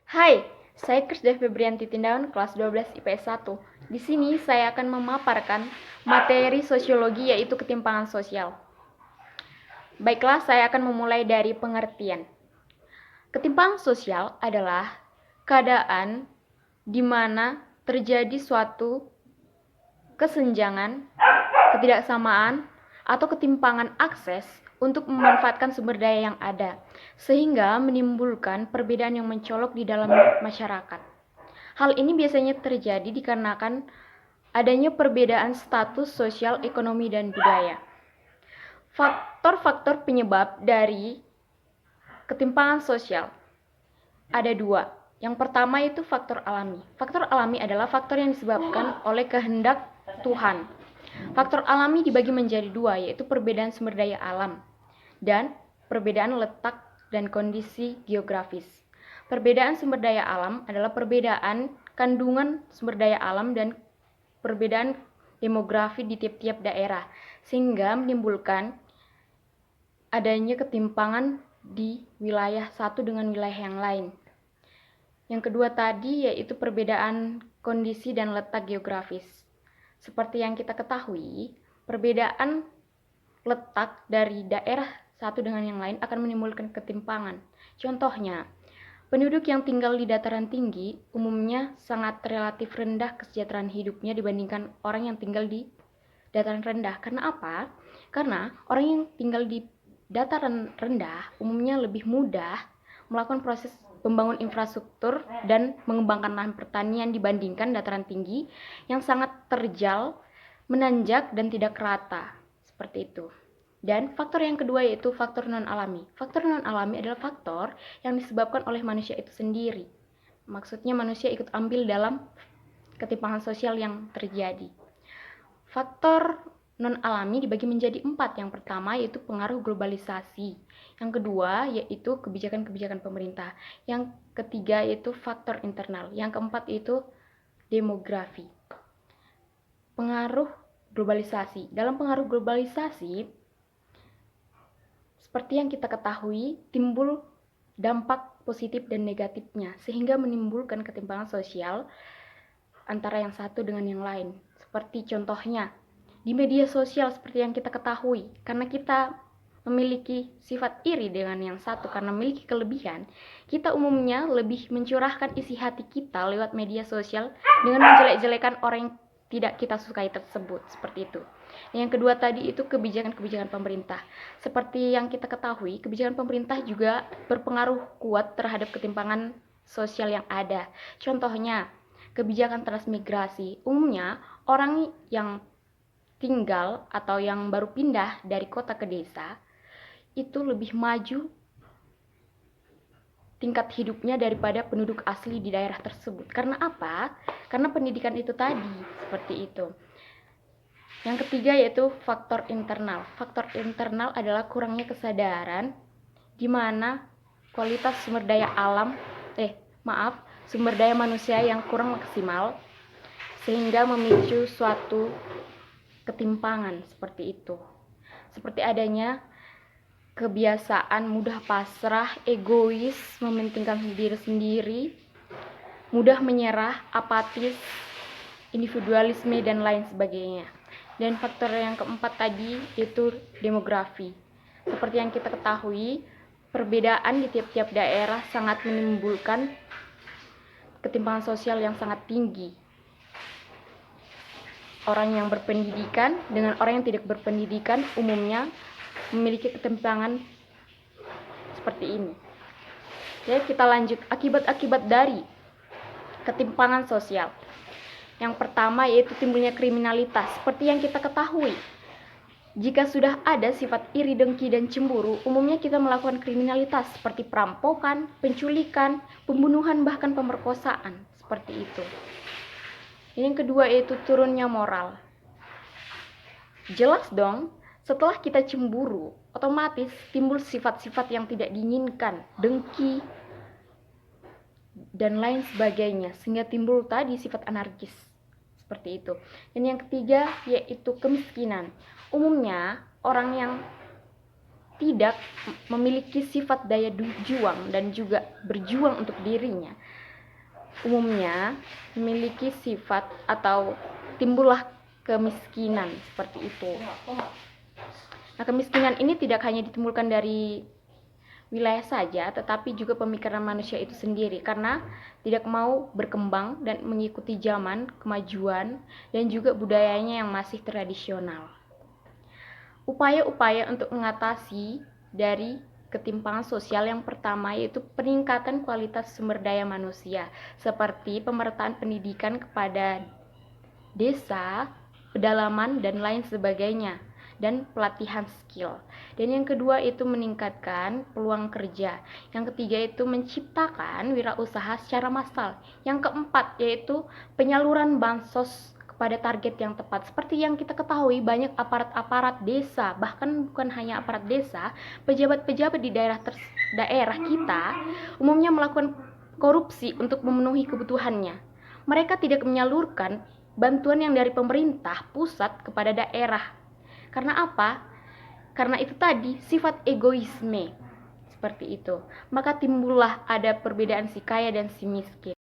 Hai, saya Krisda Febrianti Tindawan, kelas 12 IPS 1. Di sini saya akan memaparkan materi sosiologi yaitu ketimpangan sosial. Baiklah, saya akan memulai dari pengertian. Ketimpangan sosial adalah keadaan di mana terjadi suatu kesenjangan, ketidaksamaan, atau ketimpangan akses untuk memanfaatkan sumber daya yang ada, sehingga menimbulkan perbedaan yang mencolok di dalam masyarakat. Hal ini biasanya terjadi dikarenakan adanya perbedaan status sosial, ekonomi, dan budaya. Faktor-faktor penyebab dari ketimpangan sosial ada dua. Yang pertama itu faktor alami. Faktor alami adalah faktor yang disebabkan oleh kehendak Tuhan. Faktor alami dibagi menjadi dua, yaitu perbedaan sumber daya alam dan perbedaan letak dan kondisi geografis. Perbedaan sumber daya alam adalah perbedaan kandungan sumber daya alam dan perbedaan demografi di tiap-tiap daerah, sehingga menimbulkan adanya ketimpangan di wilayah satu dengan wilayah yang lain. Yang kedua tadi yaitu perbedaan kondisi dan letak geografis. Seperti yang kita ketahui, perbedaan letak dari daerah satu dengan yang lain akan menimbulkan ketimpangan. Contohnya, penduduk yang tinggal di dataran tinggi umumnya sangat relatif rendah kesejahteraan hidupnya dibandingkan orang yang tinggal di dataran rendah. Karena apa? Karena orang yang tinggal di dataran rendah umumnya lebih mudah melakukan proses membangun infrastruktur dan mengembangkan lahan pertanian dibandingkan dataran tinggi yang sangat terjal, menanjak, dan tidak rata. Seperti itu. Dan faktor yang kedua yaitu faktor non-alami. Faktor non-alami adalah faktor yang disebabkan oleh manusia itu sendiri. Maksudnya manusia ikut ambil dalam ketimpangan sosial yang terjadi. Faktor non-alami dibagi menjadi 4. Yang pertama yaitu pengaruh globalisasi. Yang kedua yaitu kebijakan-kebijakan pemerintah. Yang ketiga yaitu faktor internal. Yang keempat yaitu demografi. Pengaruh globalisasi. Dalam pengaruh globalisasi, seperti yang kita ketahui, timbul dampak positif dan negatifnya, sehingga menimbulkan ketimpangan sosial antara yang satu dengan yang lain. Seperti contohnya, di media sosial seperti yang kita ketahui, karena kita memiliki sifat iri dengan yang satu karena memiliki kelebihan, kita umumnya lebih mencurahkan isi hati kita lewat media sosial dengan menjelek-jelekan orang yang tidak kita sukai tersebut, seperti itu. Yang kedua tadi itu kebijakan-kebijakan pemerintah. Seperti yang kita ketahui, kebijakan pemerintah juga berpengaruh kuat terhadap ketimpangan sosial yang ada. Contohnya, kebijakan transmigrasi. Umumnya, orang yang tinggal atau yang baru pindah dari kota ke desa itu lebih maju tingkat hidupnya daripada penduduk asli di daerah tersebut. Karena apa? Karena pendidikan itu tadi, seperti itu. Yang ketiga yaitu faktor internal. Faktor internal adalah kurangnya kesadaran di mana kualitas sumber daya sumber daya manusia yang kurang maksimal sehingga memicu suatu ketimpangan seperti itu. Seperti adanya kebiasaan mudah pasrah, egois, mementingkan diri sendiri, mudah menyerah, apatis, individualisme, dan lain sebagainya. Dan faktor yang keempat tadi yaitu demografi. Seperti yang kita ketahui, perbedaan di tiap-tiap daerah sangat menimbulkan ketimpangan sosial yang sangat tinggi. Orang yang berpendidikan dengan orang yang tidak berpendidikan umumnya memiliki ketimpangan seperti ini. Ya, kita lanjut akibat-akibat dari ketimpangan sosial. Yang pertama yaitu timbulnya kriminalitas. Seperti yang kita ketahui, jika sudah ada sifat iri, dengki, dan cemburu, umumnya kita melakukan kriminalitas seperti perampokan, penculikan, pembunuhan, bahkan pemerkosaan. Seperti itu. Yang kedua yaitu turunnya moral. Jelas dong, setelah kita cemburu, otomatis timbul sifat-sifat yang tidak diinginkan, dengki, dan lain sebagainya, sehingga timbul tadi sifat anarkis. Seperti itu. Dan yang ketiga yaitu kemiskinan. Umumnya orang yang tidak memiliki sifat daya juang dan juga berjuang untuk dirinya, umumnya memiliki sifat atau timbullah kemiskinan seperti itu. Nah, kemiskinan ini tidak hanya ditimbulkan dari wilayah saja, tetapi juga pemikiran manusia itu sendiri, karena tidak mau berkembang dan mengikuti zaman, kemajuan, dan juga budayanya yang masih tradisional. Upaya-upaya untuk mengatasi dari ketimpangan sosial yang pertama yaitu peningkatan kualitas sumber daya manusia, seperti pemerataan pendidikan kepada desa, pedalaman, dan lain sebagainya, dan pelatihan skill. Dan yang kedua itu meningkatkan peluang kerja. Yang ketiga itu menciptakan wirausaha secara massal. Yang keempat yaitu penyaluran bansos kepada target yang tepat. Seperti yang kita ketahui, banyak aparat-aparat desa, bahkan bukan hanya aparat desa, pejabat-pejabat di daerah kita umumnya melakukan korupsi untuk memenuhi kebutuhannya. Mereka tidak menyalurkan bantuan yang dari pemerintah pusat kepada daerah. Karena apa? Karena itu tadi sifat egoisme seperti itu. Maka timbullah ada perbedaan si kaya dan si miskin.